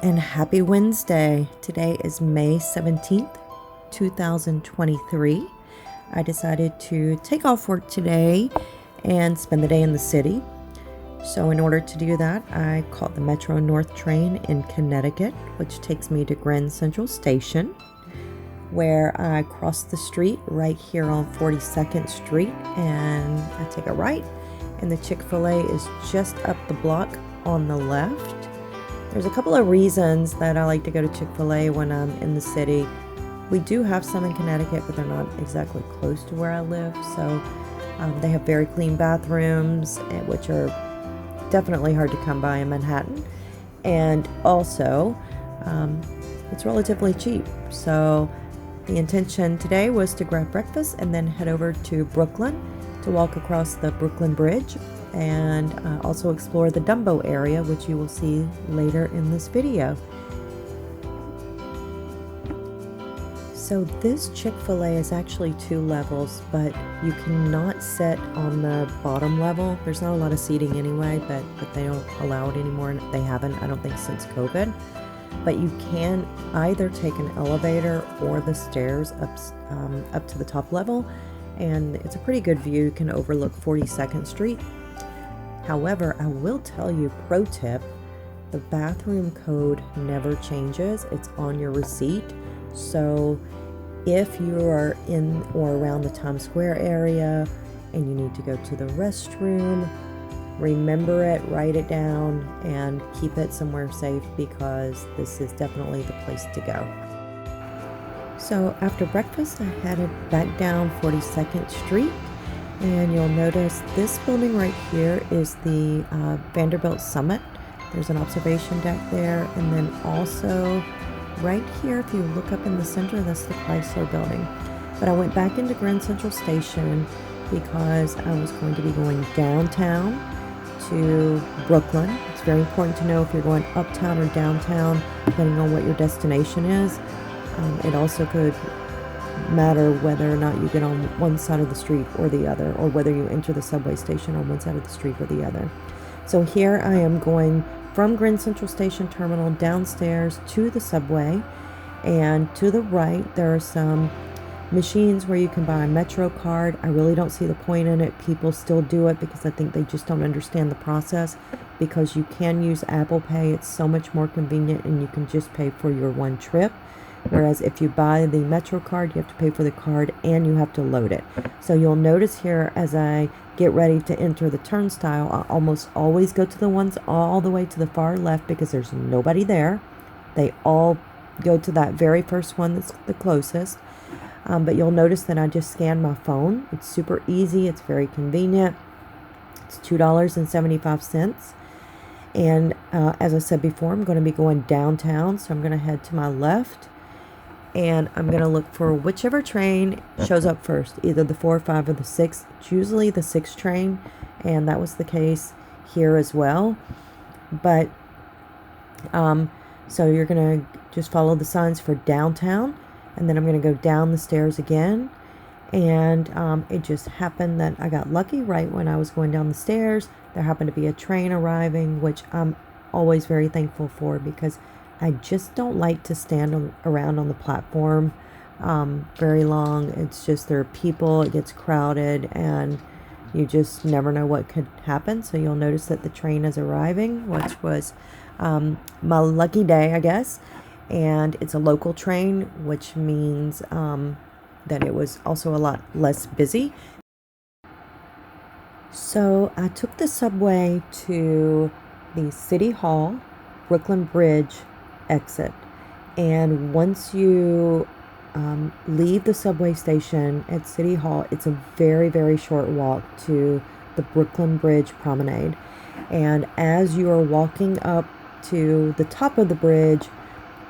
and happy Wednesday. Today is May 17th, 2023. I decided to take off work today and spend the day in the city. So in order to do that, I caught the Metro North train in Connecticut, which takes me to Grand Central Station, where I cross the street right here on 42nd Street and I take a right, and the Chick-fil-A is just up the block on the left. There's a couple of reasons that I like to go to Chick-fil-A when I'm in the city. We do have some in Connecticut, but they're not exactly close to where I live. So they have very clean bathrooms, which are definitely hard to come by in Manhattan. And also, it's relatively cheap. So the intention today was to grab breakfast and then head over to Brooklyn to walk across the Brooklyn Bridge and also explore the Dumbo area, which you will see later in this video. So this Chick-fil-A is actually 2 levels, but you cannot sit on the bottom level. There's not a lot of seating anyway, but they don't allow it anymore. They haven't, I don't think, since COVID. But you can either take an elevator or the stairs up to the top level, and it's a pretty good view. You can overlook 42nd Street. However, I will tell you, pro tip, the bathroom code never changes. It's on your receipt. So if you are in or around the Times Square area and you need to go to the restroom, remember it, write it down, and keep it somewhere safe, because this is definitely the place to go. So after breakfast, I headed back down 42nd Street, and you'll notice this building right here is the Vanderbilt Summit. There's an observation deck there, and then also right here, if you look up in the center, that's the Chrysler building. But I went back into Grand Central Station because I was going to be going downtown to Brooklyn. It's very important to know if you're going uptown or downtown, depending on what your destination is. It also could matter whether or not you get on one side of the street or the other, or whether you enter the subway station on one side of the street or the other. So here I am going from Grand Central Station Terminal downstairs to the subway, and to the right there are some machines where you can buy a Metro card. I really don't see the point in it. People still do it because I think they just don't understand the process, because you can use Apple Pay. It's so much more convenient, and you can just pay for your one trip. Whereas if you buy the Metro card, you have to pay for the card and you have to load it. So you'll notice here as I get ready to enter the turnstile, I almost always go to the ones all the way to the far left because there's nobody there. They all go to that very first one that's the closest. But you'll notice that I just scanned my phone. It's super easy. It's very convenient. It's $2.75. And as I said before, I'm going to be going downtown. So I'm going to head to my left, and I'm going to look for whichever train shows up first, either the 4 or 5 or the 6. It's usually the 6 train, and that was the case here as well. But so you're going to just follow the signs for downtown, and then I'm going to go down the stairs again. And it just happened that I got lucky. Right when I was going down the stairs, there happened to be a train arriving, which I'm always very thankful for, because I just don't like to stand around on the platform very long. It's just, there are people, it gets crowded, and you just never know what could happen. So you'll notice that the train is arriving, which was my lucky day, I guess. And it's a local train, which means that it was also a lot less busy. So I took the subway to the City Hall, Brooklyn Bridge exit. And once you leave the subway station at City Hall, it's a very, very short walk to the Brooklyn Bridge promenade. And as you are walking up to the top of the bridge,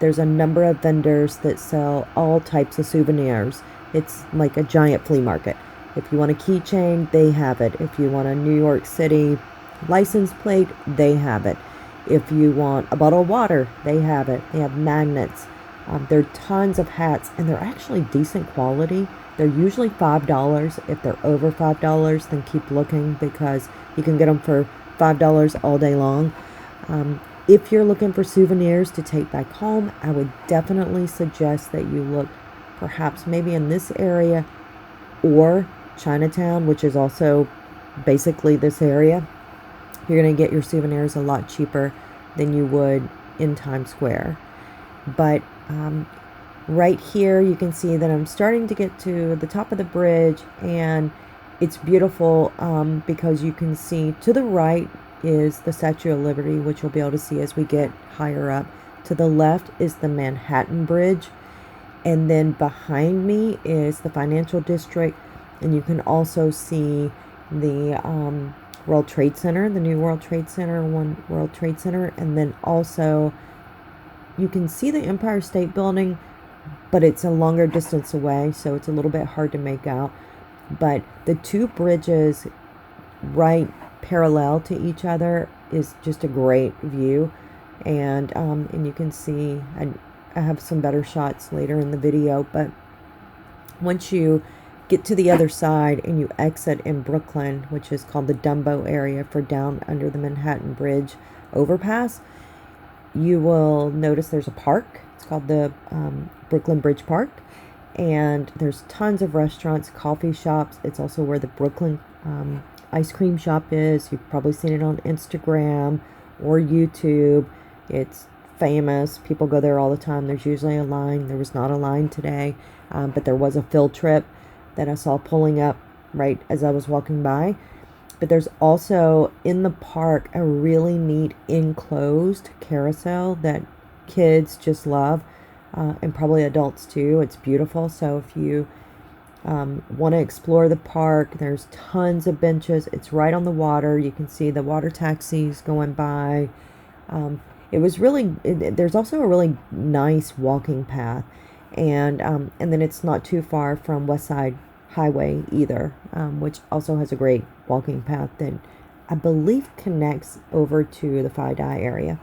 there's a number of vendors that sell all types of souvenirs. It's like a giant flea market. If you want a keychain, they have it. If you want a New York City license plate, they have it. If you want a bottle of water, they have it. They have magnets. There are tons of hats, and they're actually decent quality. They're usually $5. If they're over $5, then keep looking, because you can get them for $5 all day long. If you're looking for souvenirs to take back home, I would definitely suggest that you look perhaps maybe in this area or Chinatown, which is also basically this area. You're going to get your souvenirs a lot cheaper than you would in Times Square. But right here you can see that I'm starting to get to the top of the bridge, and it's beautiful because you can see to the right is the Statue of Liberty, which you'll be able to see as we get higher up. To the left is the Manhattan Bridge, and then behind me is the Financial District, and you can also see the World Trade Center, the new World Trade Center, One World Trade Center, and then also you can see the Empire State Building, but it's a longer distance away, so it's a little bit hard to make out. But the two bridges right parallel to each other is just a great view, and you can see I have some better shots later in the video, but once you get to the other side and you exit in Brooklyn, which is called the Dumbo area for down under the Manhattan Bridge overpass, you will notice there's a park. It's called the Brooklyn Bridge Park, and there's tons of restaurants, coffee shops. It's also where the Brooklyn ice cream shop is. You've probably seen it on Instagram or YouTube. It's famous. People go there all the time. There's usually a line. There was not a line today, but there was a field trip that I saw pulling up right as I was walking by. But there's also in the park a really neat enclosed carousel that kids just love, and probably adults too. It's beautiful. So if you want to explore the park, there's tons of benches. It's right on the water. You can see the water taxis going by. It was really, there's also a really nice walking path, and then it's not too far from West Side Highway either, which also has a great walking path that I believe connects over to the Phi Dai area.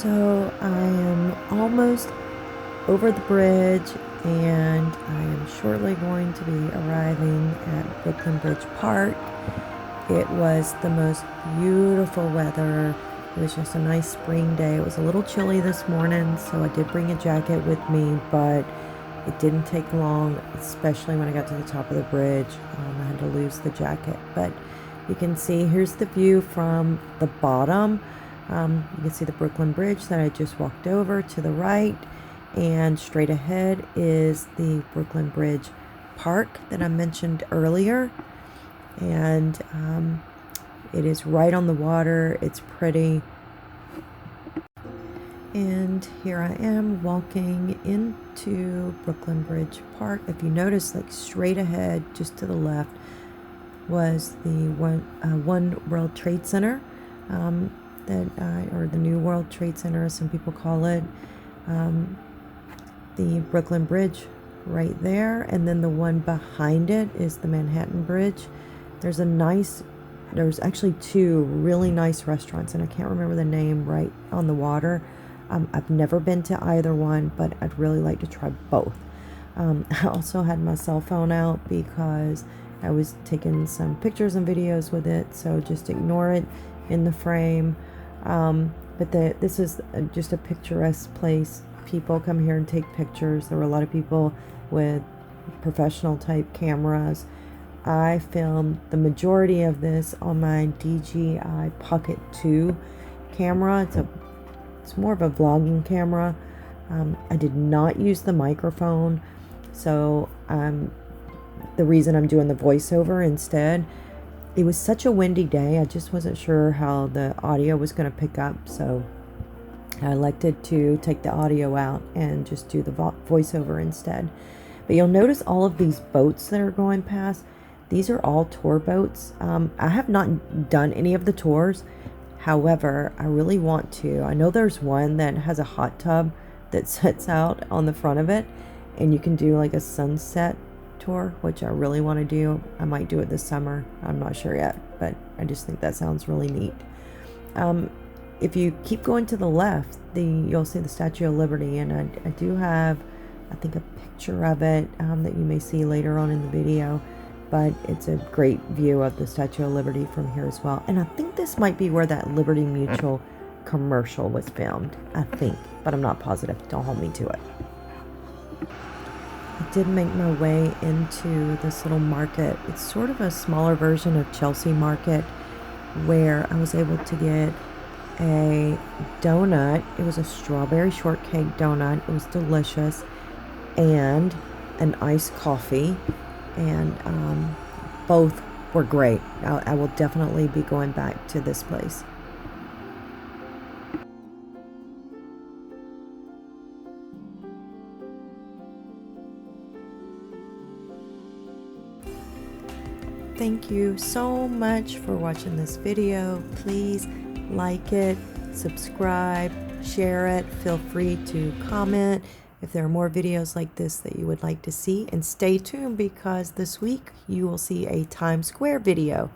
So I am almost over the bridge, and I am shortly going to be arriving at Brooklyn Bridge Park. It was the most beautiful weather. It was just a nice spring day. It was a little chilly this morning, so I did bring a jacket with me, but it didn't take long, especially when I got to the top of the bridge. I had to lose the jacket, but you can see here's the view from the bottom. You can see the Brooklyn Bridge that I just walked over to the right, and straight ahead is the Brooklyn Bridge Park that I mentioned earlier. And it is right on the water. It's pretty. And here I am walking into Brooklyn Bridge Park. If you notice, like straight ahead, just to the left, was the One World Trade Center, or the New World Trade Center, as some people call it. The Brooklyn Bridge right there, and then the one behind it is the Manhattan Bridge. There's actually two really nice restaurants, and I can't remember the name, right on the water. I've never been to either one, but I'd really like to try both. I also had my cell phone out because I was taking some pictures and videos with it, so just ignore it in the frame. But this is just a picturesque place. People come here and take pictures. There were a lot of people with professional type cameras. I filmed the majority of this on my DJI Pocket 2 camera. It's more of a vlogging camera. I did not use the microphone, so the reason I'm doing the voiceover instead. It was such a windy day, I just wasn't sure how the audio was going to pick up, so I elected to take the audio out and just do the voiceover instead. But you'll notice all of these boats that are going past. These are all tour boats. I have not done any of the tours. However, I really want to. I know there's one that has a hot tub that sits out on the front of it, and you can do like a sunset tour, which I really want to do. I might do it this summer. I'm not sure yet, but I just think that sounds really neat. If you keep going to the left, you'll see the Statue of Liberty, and I do have, I think, a picture of it that you may see later on in the video. But it's a great view of the Statue of Liberty from here as well. And I think this might be where that Liberty Mutual commercial was filmed. I think, but I'm not positive. Don't hold me to it. I did make my way into this little market. It's sort of a smaller version of Chelsea Market, where I was able to get a donut. It was a strawberry shortcake donut. It was delicious. And an iced coffee. And both were great. I will definitely be going back to this place. Thank you so much for watching this video. Please like it, subscribe, share it. Feel free to comment if there are more videos like this that you would like to see, and stay tuned because this week you will see a Times Square video.